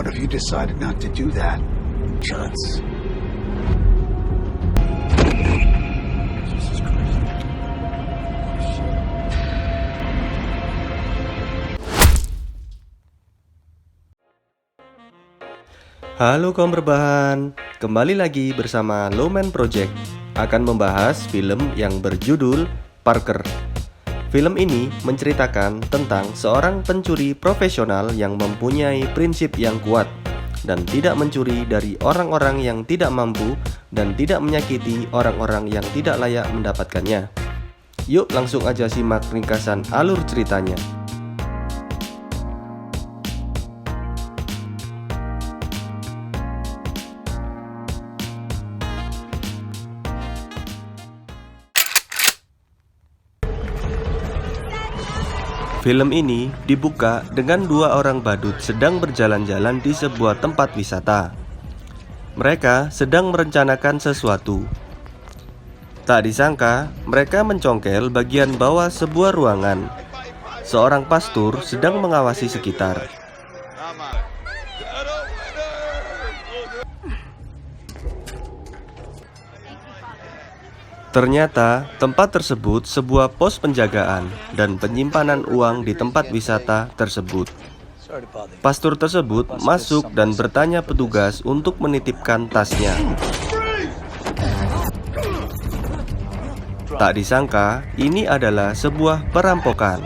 What if you decided not to do that? Chance. Halo kaum berbahan, kembali lagi bersama Lowman Project akan membahas film yang berjudul Parker. Film ini menceritakan tentang seorang pencuri profesional yang mempunyai prinsip yang kuat dan tidak mencuri dari orang-orang yang tidak mampu dan tidak menyakiti orang-orang yang tidak layak mendapatkannya. Yuk langsung aja simak ringkasan alur ceritanya. Film ini dibuka dengan dua orang badut sedang berjalan-jalan di sebuah tempat wisata. Mereka sedang merencanakan sesuatu. Tak disangka, mereka mencongkel bagian bawah sebuah ruangan. Seorang pastor sedang mengawasi sekitar. Ternyata tempat tersebut sebuah pos penjagaan dan penyimpanan uang di tempat wisata tersebut. Pastor tersebut masuk dan bertanya petugas untuk menitipkan tasnya. Tak disangka, ini adalah sebuah perampokan.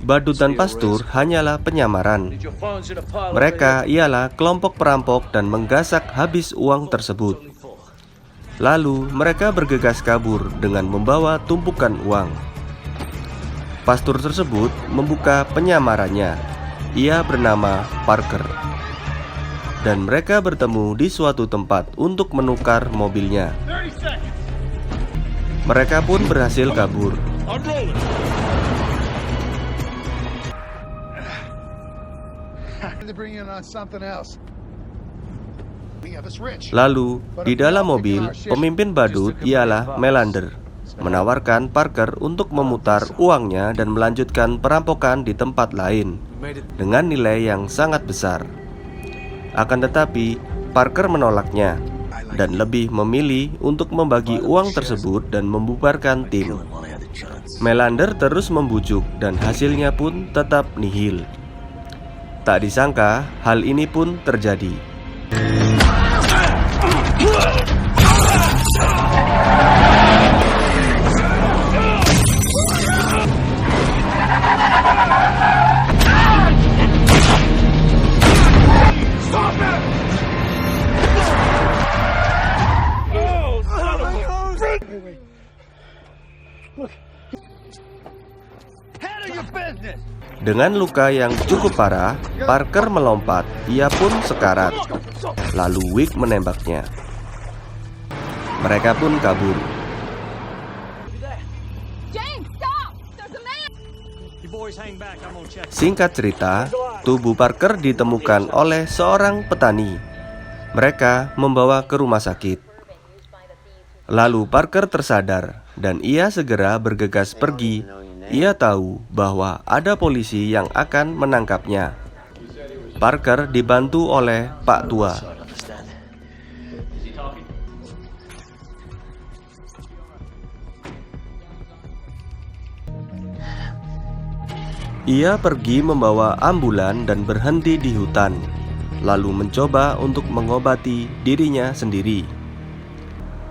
Badut dan pastor hanyalah penyamaran. Mereka ialah kelompok perampok dan menggasak habis uang tersebut. Lalu mereka bergegas kabur dengan membawa tumpukan uang. Pastor tersebut membuka penyamarannya. Ia bernama Parker. Dan mereka bertemu di suatu tempat untuk menukar mobilnya. Mereka pun berhasil kabur. Lalu, di dalam mobil, pemimpin badut ialah Melander, menawarkan Parker untuk memutar uangnya dan melanjutkan perampokan di tempat lain dengan nilai yang sangat besar. Akan tetapi, Parker menolaknya dan lebih memilih untuk membagi uang tersebut dan membubarkan tim. Melander terus membujuk dan hasilnya pun tetap nihil. Tak disangka, hal ini pun terjadi. Dengan luka yang cukup parah, Parker melompat. Ia pun sekarat. Lalu Wick menembaknya. Mereka pun kabur. Singkat cerita, tubuh Parker ditemukan oleh seorang petani. Mereka membawa ke rumah sakit. Lalu Parker tersadar dan ia segera bergegas pergi. Ia tahu bahwa ada polisi yang akan menangkapnya. Parker dibantu oleh Pak Tua. Ia pergi membawa ambulan dan berhenti di hutan, lalu mencoba untuk mengobati dirinya sendiri.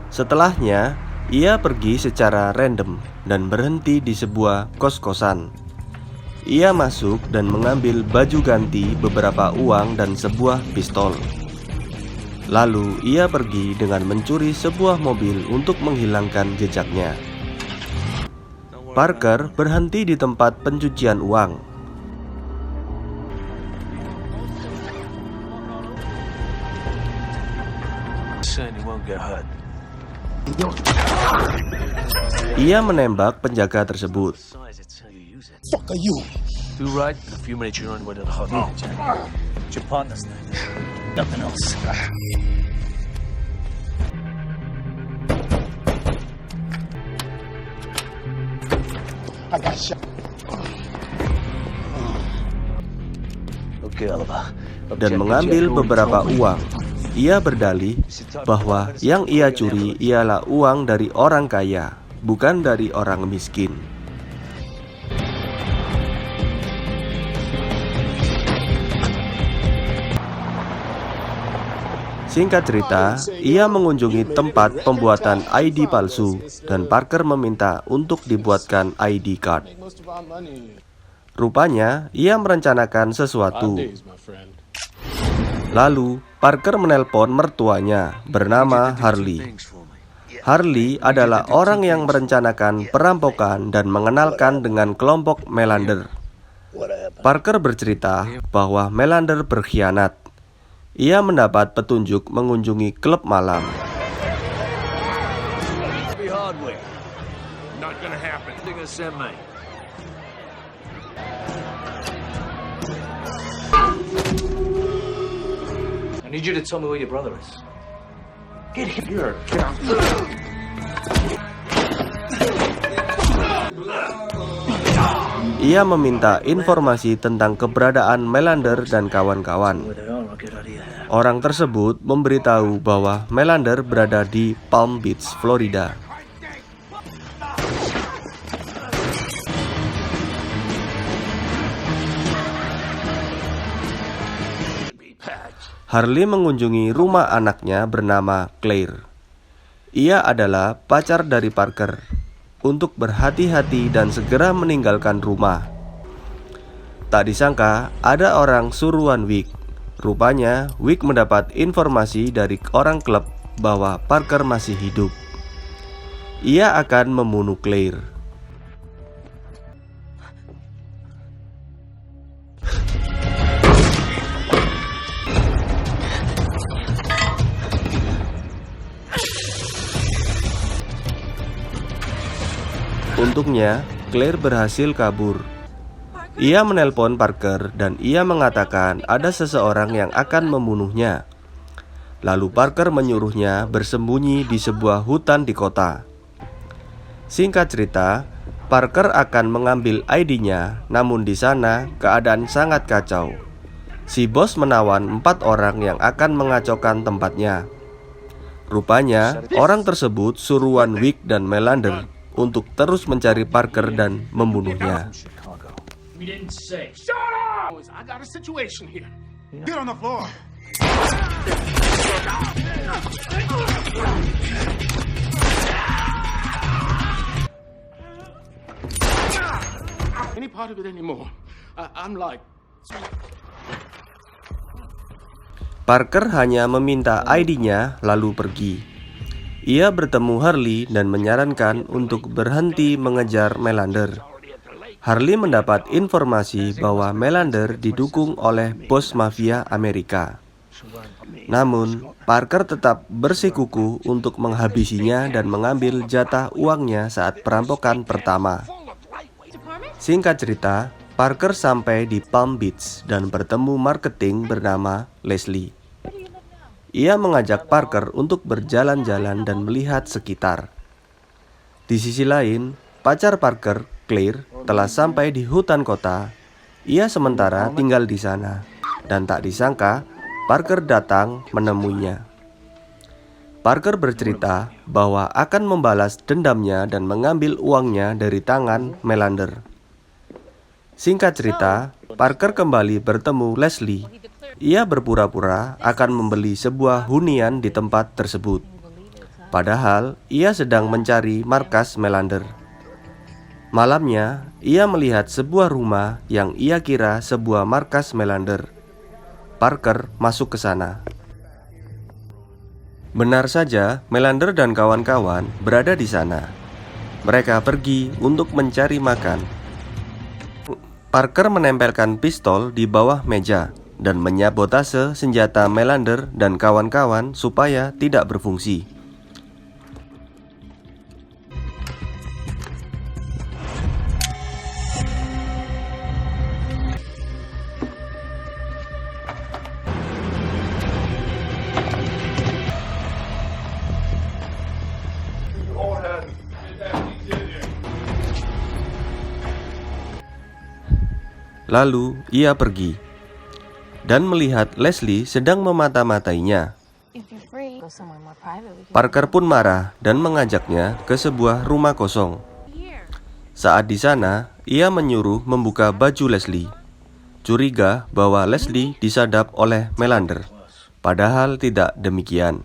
Setelahnya, ia pergi secara random dan berhenti di sebuah kos-kosan. Ia masuk dan mengambil baju ganti, beberapa uang, dan sebuah pistol. Lalu ia pergi dengan mencuri sebuah mobil untuk menghilangkan jejaknya. Parker berhenti di tempat pencucian uang. Ia menembak penjaga tersebut. Fuck are you? Do right in a few minutes you're on the way to the hospital. It's your partner's name. Nothing else. I got shot. Okay, Oliver. dan mengambil beberapa uang. Ia berdalih bahwa yang ia curi ialah uang dari orang kaya, bukan dari orang miskin. Singkat cerita, ia mengunjungi tempat pembuatan ID palsu dan Parker meminta untuk dibuatkan ID card. Rupanya, ia merencanakan sesuatu. Lalu, Parker menelpon mertuanya bernama Harley. Harley adalah orang yang merencanakan perampokan dan mengenalkan dengan kelompok Melander. Parker bercerita bahwa Melander berkhianat. Ia mendapat petunjuk mengunjungi klub malam. I need you to tell me where your brother is. Get him here. Ia meminta informasi tentang keberadaan Melander dan kawan-kawan. Orang tersebut memberitahu bahwa Melander berada di Palm Beach, Florida. Harley mengunjungi rumah anaknya bernama Claire. Ia adalah pacar dari Parker, untuk berhati-hati dan segera meninggalkan rumah. Tak disangka ada orang suruhan Wick. Rupanya Wick mendapat informasi dari orang klub bahwa Parker masih hidup. Ia akan membunuh Claire. Untungnya, Claire berhasil kabur. Ia menelpon Parker dan ia mengatakan ada seseorang yang akan membunuhnya. Lalu Parker menyuruhnya bersembunyi di sebuah hutan di kota. Singkat cerita, Parker akan mengambil ID-nya, namun di sana keadaan sangat kacau. Si bos menawan 4 orang yang akan mengacaukan tempatnya. Rupanya, orang tersebut suruhan Wick dan Melander untuk terus mencari Parker dan membunuhnya. Parker hanya meminta ID-nya lalu pergi. Ia bertemu Harley dan menyarankan untuk berhenti mengejar Melander. Harley mendapat informasi bahwa Melander didukung oleh bos mafia Amerika. Namun, Parker tetap bersikukuh untuk menghabisinya dan mengambil jatah uangnya saat perampokan pertama. Singkat cerita, Parker sampai di Palm Beach dan bertemu marketing bernama Leslie. Ia mengajak Parker untuk berjalan-jalan dan melihat sekitar. Di sisi lain, pacar Parker, Claire, telah sampai di hutan kota. Ia sementara tinggal di sana, dan tak disangka Parker datang menemuinya. Parker bercerita bahwa akan membalas dendamnya dan mengambil uangnya dari tangan Melander. Singkat cerita, Parker kembali bertemu Leslie. Ia berpura-pura akan membeli sebuah hunian di tempat tersebut. Padahal ia sedang mencari markas Melander. Malamnya, ia melihat sebuah rumah yang ia kira sebuah markas Melander. Parker masuk ke sana. Benar saja, Melander dan kawan-kawan berada di sana. Mereka pergi untuk mencari makan. Parker menempelkan pistol di bawah meja dan menyabotase senjata Melander dan kawan-kawan supaya tidak berfungsi. Lalu ia pergi. dan melihat Leslie sedang memata-matainya. Parker pun marah dan mengajaknya ke sebuah rumah kosong. Saat di sana, ia menyuruh membuka baju Leslie. Curiga bahwa Leslie disadap oleh Melander, padahal tidak demikian.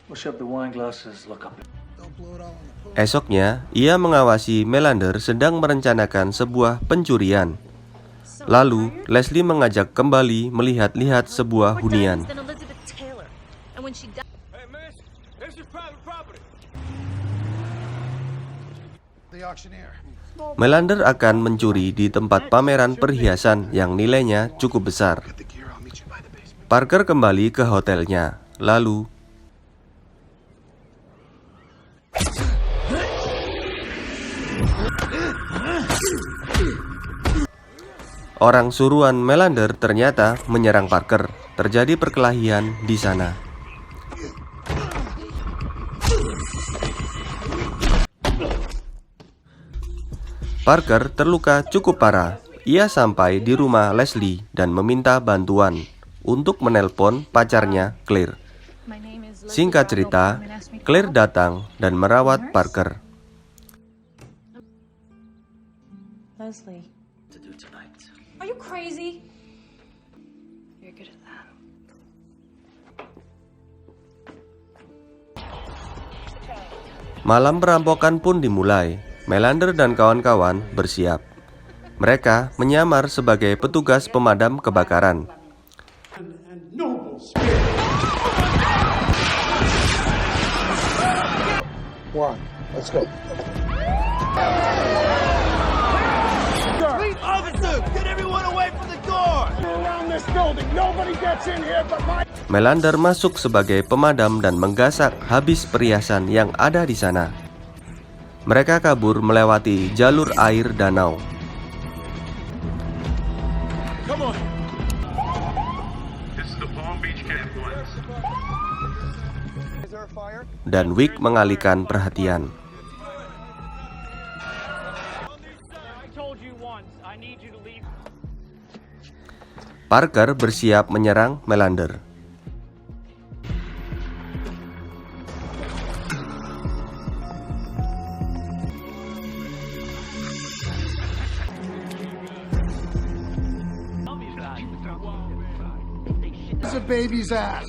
We'll shove the wine glasses. Look up. Esoknya, ia mengawasi Melander sedang merencanakan sebuah pencurian. Lalu, Leslie mengajak kembali melihat-lihat sebuah hunian. Melander akan mencuri di tempat pameran perhiasan yang nilainya cukup besar. Parker kembali ke hotelnya, lalu orang suruhan Melander ternyata menyerang Parker. Terjadi perkelahian di sana. Parker terluka cukup parah. Ia sampai di rumah Leslie dan meminta bantuan untuk menelpon pacarnya, Claire. Singkat cerita, Claire datang dan merawat Parker. Leslie. To do tonight. Are you crazy? You're good at that. Malam perampokan pun dimulai. Melander dan kawan-kawan bersiap. Mereka menyamar sebagai petugas pemadam kebakaran. Let's go. Melander masuk sebagai pemadam dan menggasak habis perhiasan yang ada di sana. Mereka kabur melewati jalur air danau. Dan Wick mengalihkan perhatian. Parker bersiap menyerang Melander. It's a baby's ass.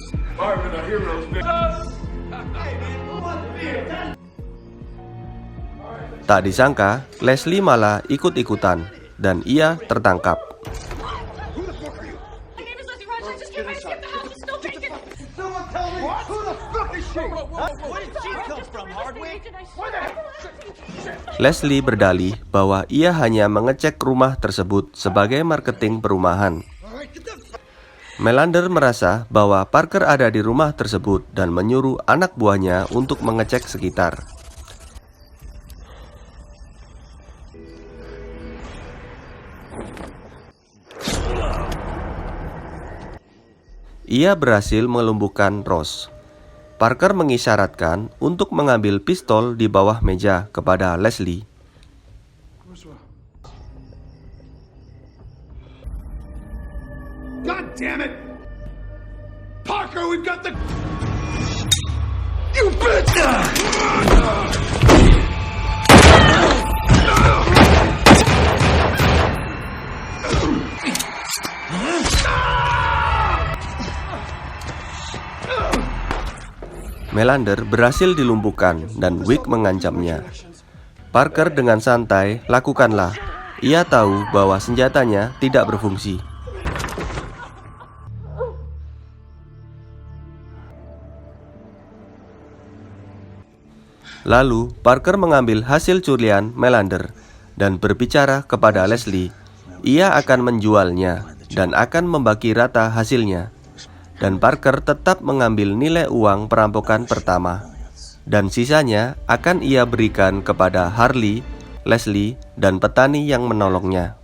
Tak disangka, Leslie malah ikut-ikutan dan ia tertangkap. Leslie berdalih bahwa ia hanya mengecek rumah tersebut sebagai marketing perumahan. Melander merasa bahwa Parker ada di rumah tersebut dan menyuruh anak buahnya untuk mengecek sekitar. Ia berhasil melumpuhkan Ross. Parker mengisyaratkan untuk mengambil pistol di bawah meja kepada Leslie. God damn it! Parker, we've got the... You bitch! Melander berhasil dilumpuhkan dan Wick mengancamnya. Parker dengan santai, lakukanlah. Ia tahu bahwa senjatanya tidak berfungsi. Lalu, Parker mengambil hasil curian Melander dan berbicara kepada Leslie. Ia akan menjualnya dan akan membagi rata hasilnya. Dan Parker tetap mengambil nilai uang perampokan pertama. Dan sisanya akan ia berikan kepada Harley, Leslie, dan petani yang menolongnya.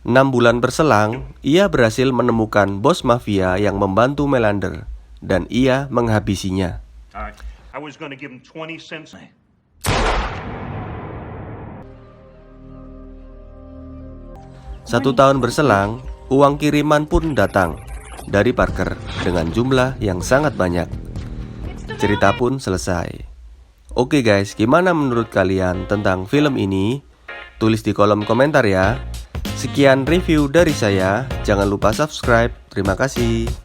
6 bulan berselang, ia berhasil menemukan bos mafia yang membantu Melander, dan ia menghabisinya. I was going to give him 20 cents. 1 tahun berselang, uang kiriman pun datang dari Parker dengan jumlah yang sangat banyak. Cerita pun selesai. Oke guys, gimana menurut kalian tentang film ini? Tulis di kolom komentar ya. Sekian review dari saya. Jangan lupa subscribe. Terima kasih.